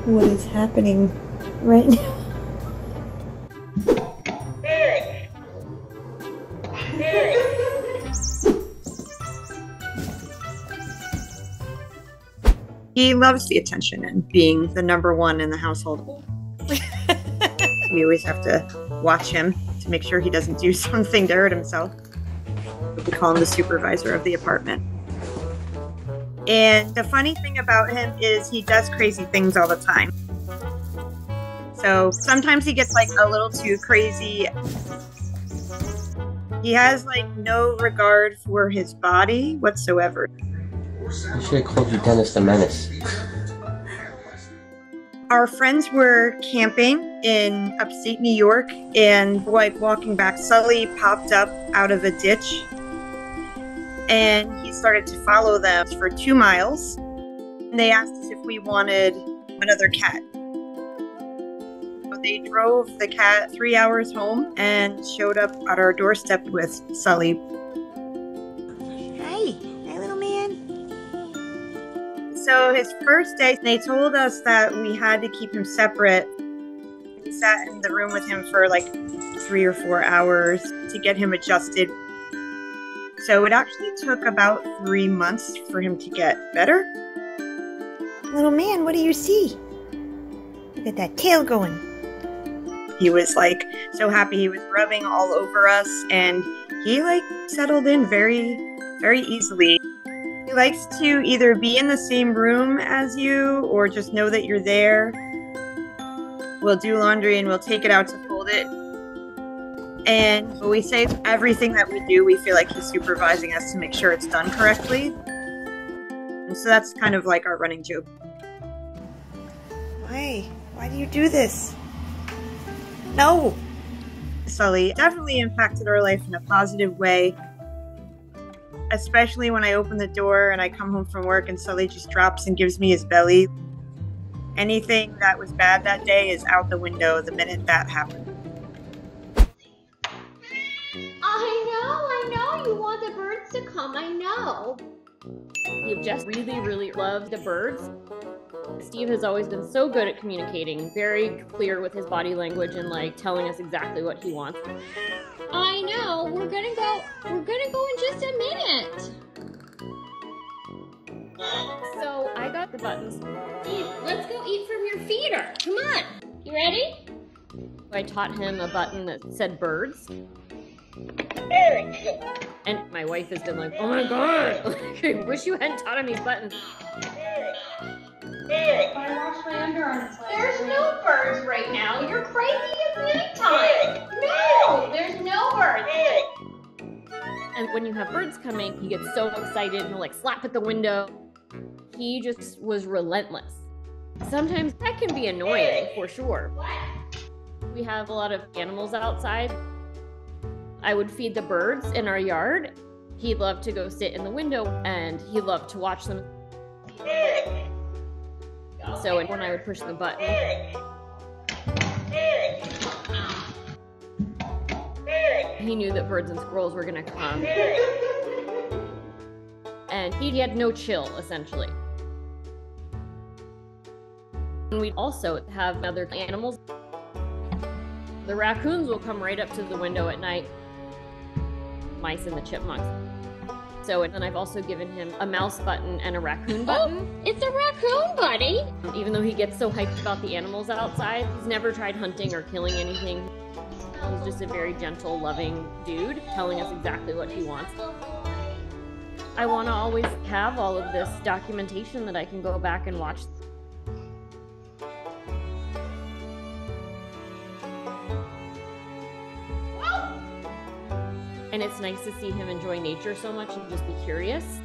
what is happening right now. He loves the attention and being the number one in the household. We always have to watch him to make sure he doesn't do something to hurt himself. We call him the supervisor of the apartment. And the funny thing about him is he does crazy things all the time. So sometimes he gets like a little too crazy. He has like no regard for his body whatsoever. I should have called you Dennis the Menace. Our friends were camping in upstate New York, and like walking back, Sully popped up out of a ditch, and he started to follow them for 2 miles. And they asked us if we wanted another cat. So they drove the cat 3 hours home and showed up at our doorstep with Sully. So his first day, they told us that we had to keep him separate. We sat in the room with him for like 3 or 4 hours to get him adjusted. So it actually took about 3 months for him to get better. Little man, what do you see? Look at that tail going. He was like so happy. He was rubbing all over us, and he like settled in very, very easily. He likes to either be in the same room as you or just know that you're there. We'll do laundry and we'll take it out to fold it. And we say everything that we do, we feel like he's supervising us to make sure it's done correctly. And so that's kind of like our running joke. Why? Why do you do this? No! Sully definitely impacted our life in a positive way. Especially when I open the door and I come home from work and Sully just drops and gives me his belly. Anything that was bad that day is out the window the minute that happened. I know, you want the birds to come, I know. You just really love the birds. Steve has always been so good at communicating, very clear with his body language and like telling us exactly what he wants. I know, we're gonna go in just a minute. So I got the buttons. Let's go eat from your feeder. Come on, you ready? I taught him a button that said birds. And my wife has been like, oh my god, I wish you hadn't taught him these buttons. I washed my underarms. There's no birds right now. You're crazy, it's nighttime. No, there's no birds. And when you have birds coming, he gets so excited and he'll like slap at the window. He just was relentless. Sometimes that can be annoying, for sure. We have a lot of animals outside. I would feed the birds in our yard. He'd love to go sit in the window and he loved to watch them. So when I would push the button, he knew that birds and squirrels were gonna come. And he had no chill, essentially. And we also have other animals. The raccoons will come right up to the window at night. Mice and the chipmunks. So then I've also given him a mouse button and a raccoon button. Oh, it's a raccoon, buddy. Even though he gets so hyped about the animals outside, he's never tried hunting or killing anything. He's just a very gentle, loving dude, telling us exactly what he wants. I want to always have all of this documentation that I can go back and watch. And it's nice to see him enjoy nature so much and just be curious.